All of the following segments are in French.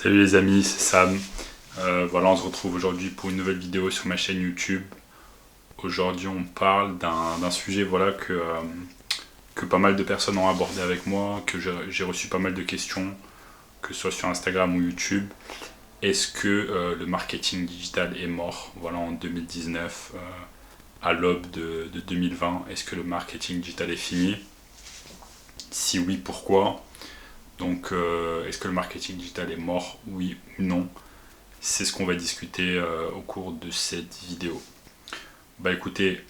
Salut les amis, c'est Sam. Voilà, on se retrouve aujourd'hui pour une nouvelle vidéo sur ma chaîne YouTube. Aujourd'hui, on parle d'un sujet voilà, que pas mal de personnes ont abordé avec moi, que j'ai reçu pas mal de questions, que ce soit sur Instagram ou YouTube. Est-ce que le marketing digital est mort voilà, en 2019, à l'aube de 2020? Est-ce que le marketing digital est fini? Si oui, pourquoi? Donc, est-ce que le marketing digital est mort? Oui ou non? C'est ce qu'on va discuter au cours de cette vidéo. Bah écoutez,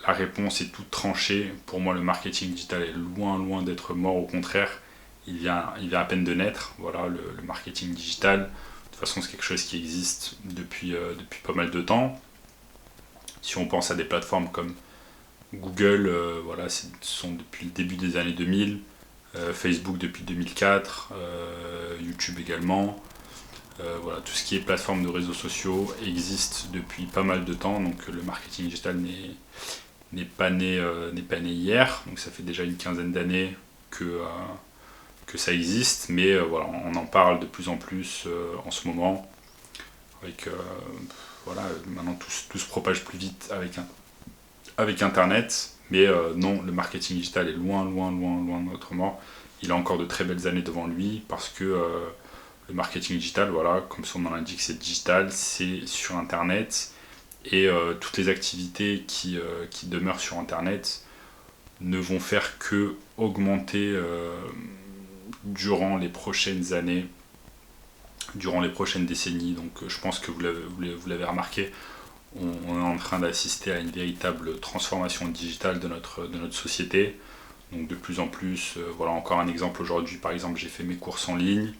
la réponse est toute tranchée. Pour moi, le marketing digital est loin d'être mort. Au contraire, il vient à peine de naître. Voilà, le marketing digital, de toute façon, c'est quelque chose qui existe depuis pas mal de temps. Si on pense à des plateformes comme Google, voilà, ce sont depuis le début des années 2000. Facebook depuis 2004, YouTube également. Voilà, tout ce qui est plateforme de réseaux sociaux existe depuis pas mal de temps, donc le marketing digital n'est pas né hier, donc ça fait déjà une quinzaine d'années que ça existe, mais voilà, on en parle de plus en plus en ce moment, avec voilà, maintenant tout se propage plus vite avec Internet, mais non, le marketing digital est loin d'être mort. Il a encore de très belles années devant lui parce que le marketing digital, voilà, comme son nom l'indique, c'est digital, c'est sur Internet et toutes les activités qui demeurent sur Internet ne vont faire que augmenter durant les prochaines années, durant les prochaines décennies. Donc je pense que vous l'avez remarqué, on est en train d'assister à une véritable transformation digitale de notre société. Donc de plus en plus, voilà encore un exemple aujourd'hui, par exemple j'ai fait mes courses en ligne.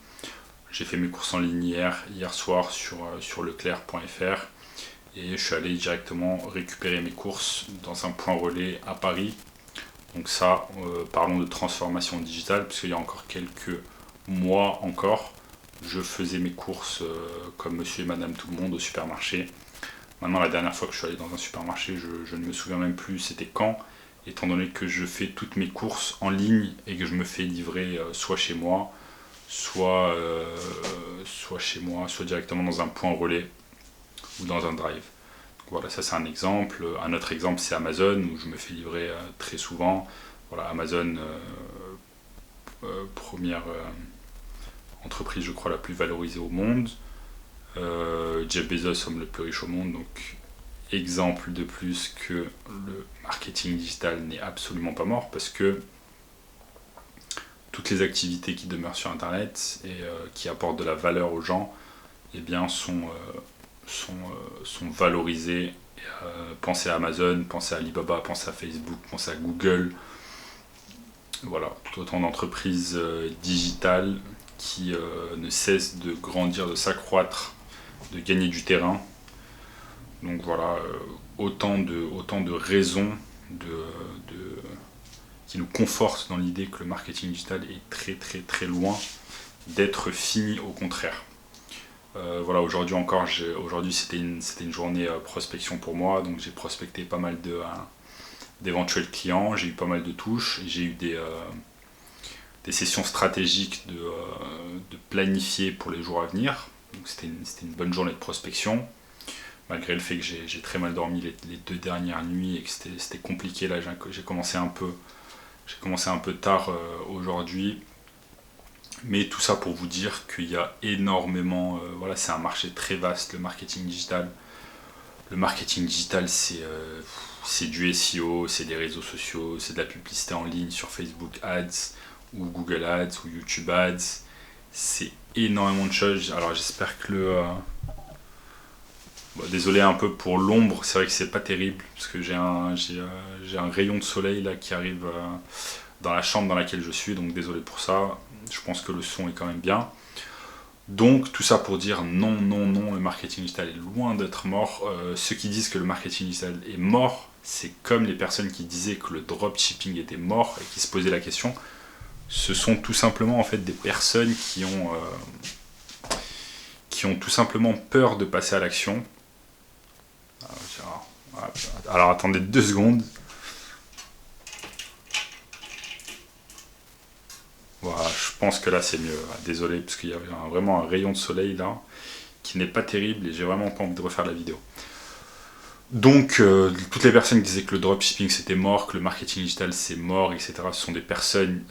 J'ai fait mes courses en ligne hier soir sur leclerc.fr et je suis allé directement récupérer mes courses dans un point relais à Paris. Donc ça, parlons de transformation digitale, puisqu'il y a encore quelques mois encore, je faisais mes courses comme monsieur et madame tout le monde au supermarché. Maintenant, la dernière fois que je suis allé dans un supermarché, je ne me souviens même plus c'était quand, étant donné que je fais toutes mes courses en ligne et que je me fais livrer soit chez moi, soit chez moi, soit directement dans un point relais ou dans un drive. Donc voilà, ça c'est un exemple. Un autre exemple c'est Amazon où je me fais livrer très souvent. Voilà, Amazon, première entreprise je crois la plus valorisée au monde. Jeff Bezos homme le plus riche au monde, donc exemple de plus que le marketing digital n'est absolument pas mort parce que toutes les activités qui demeurent sur Internet et qui apportent de la valeur aux gens eh bien, sont valorisées. Pensez à Amazon, pensez à Alibaba, pensez à Facebook, pensez à Google. Voilà, tout autant d'entreprises digitales qui ne cessent de grandir, de s'accroître, de gagner du terrain. Donc voilà, autant de raisons qui nous confortent dans l'idée que le marketing digital est très loin d'être fini, au contraire. Voilà, aujourd'hui encore, aujourd'hui c'était une journée prospection pour moi, donc j'ai prospecté pas mal d'éventuels clients, j'ai eu pas mal de touches, j'ai eu des sessions stratégiques de planifier pour les jours à venir, donc c'était une bonne journée de prospection, malgré le fait que j'ai très mal dormi les 2 dernières nuits et que c'était compliqué. Là j'ai commencé un peu tard aujourd'hui. Mais tout ça pour vous dire qu'il y a énormément, voilà, c'est un marché très vaste, le marketing digital. Le marketing digital, c'est du SEO, c'est des réseaux sociaux, c'est de la publicité en ligne sur Facebook Ads, ou Google Ads, ou YouTube Ads. C'est énormément de choses. Alors j'espère que bon, désolé un peu pour l'ombre, c'est vrai que c'est pas terrible, parce que j'ai un rayon de soleil là qui arrive dans la chambre dans laquelle je suis, donc désolé pour ça. Je pense que le son est quand même bien. Donc tout ça pour dire non, le marketing digital est loin d'être mort. Ceux qui disent que le marketing digital est mort, c'est comme les personnes qui disaient que le dropshipping était mort et qui se posaient la question. Ce sont tout simplement en fait des personnes qui ont tout simplement peur de passer à l'action. Alors attendez 2 secondes. Voilà, je pense que là c'est mieux. Désolé, parce qu'il y avait vraiment un rayon de soleil là, qui n'est pas terrible, et j'ai vraiment pas envie de refaire la vidéo. Donc, toutes les personnes qui disaient que le dropshipping c'était mort, que le marketing digital c'est mort, etc., ce sont des personnes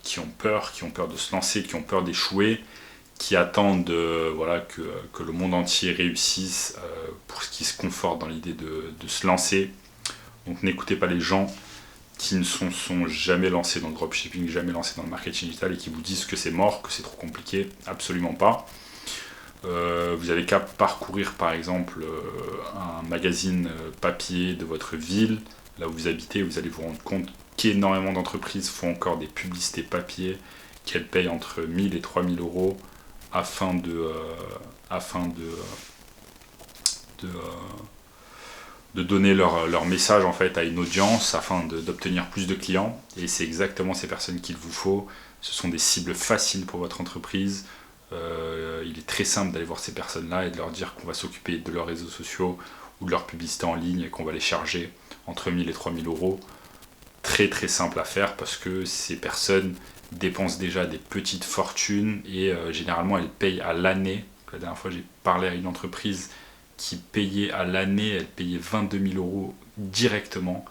qui ont peur de se lancer, qui ont peur d'échouer, qui attendent voilà, que le monde entier réussisse pour ce qui se conforte dans l'idée de se lancer. Donc n'écoutez pas les gens qui ne sont jamais lancés dans le dropshipping, jamais lancés dans le marketing digital et qui vous disent que c'est mort, que c'est trop compliqué. Absolument pas. Vous avez qu'à parcourir par exemple un magazine papier de votre ville, là où vous habitez, vous allez vous rendre compte qu'énormément d'entreprises font encore des publicités papier, qu'elles payent entre 1000 et 3000 euros afin de donner leur message en fait à une audience, afin d'obtenir plus de clients. Et c'est exactement ces personnes qu'il vous faut. Ce sont des cibles faciles pour votre entreprise. Il est très simple d'aller voir ces personnes-là et de leur dire qu'on va s'occuper de leurs réseaux sociaux ou de leur publicité en ligne et qu'on va les charger entre 1000 et 3000 euros. Très très simple à faire parce que ces personnes dépensent déjà des petites fortunes et généralement elles payent à l'année. La dernière fois j'ai parlé à une entreprise qui payait à l'année, elle payait 22 000 euros directement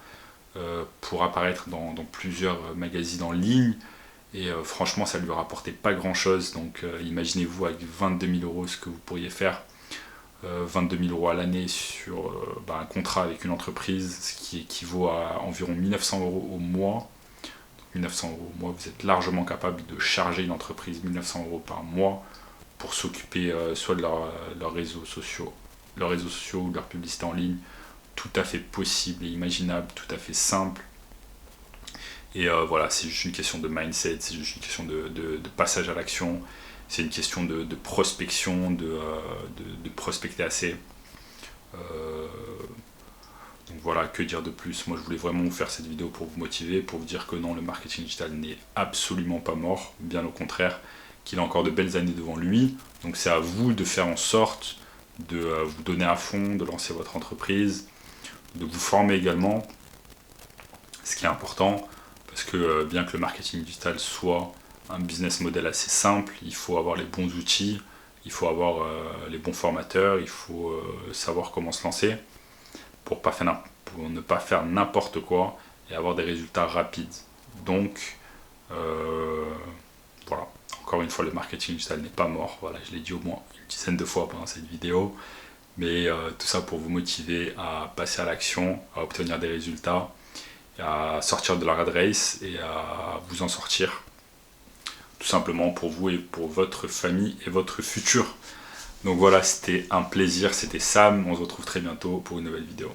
pour apparaître dans plusieurs magazines en ligne. Et franchement, ça ne lui rapportait pas grand chose. Donc imaginez-vous avec 22 000 euros ce que vous pourriez faire. 22 000 euros à l'année sur un contrat avec une entreprise, ce qui équivaut à environ 1900 euros au mois. Donc 1900 euros au mois, vous êtes largement capable de charger une entreprise 1900 euros par mois pour s'occuper soit de leurs réseaux sociaux ou de leur publicité en ligne. Tout à fait possible et imaginable, tout à fait simple. Et voilà, c'est juste une question de mindset, c'est juste une question de passage à l'action, c'est une question de prospection, de prospecter assez. Donc voilà, que dire de plus? Moi je voulais vraiment vous faire cette vidéo pour vous motiver, pour vous dire que non, le marketing digital n'est absolument pas mort, bien au contraire, qu'il a encore de belles années devant lui. Donc c'est à vous de faire en sorte de vous donner à fond, de lancer votre entreprise, de vous former également, ce qui est important. Parce que bien que le marketing digital soit un business model assez simple, il faut avoir les bons outils, il faut avoir les bons formateurs, il faut savoir comment se lancer pour ne pas faire n'importe quoi et avoir des résultats rapides. Donc, voilà, encore une fois, le marketing digital n'est pas mort. Voilà, je l'ai dit au moins une dizaine de fois pendant cette vidéo. Mais tout ça pour vous motiver à passer à l'action, à obtenir des résultats, à sortir de la rat race et à vous en sortir tout simplement pour vous et pour votre famille et votre futur. Donc voilà, c'était un plaisir, c'était Sam, on se retrouve très bientôt pour une nouvelle vidéo.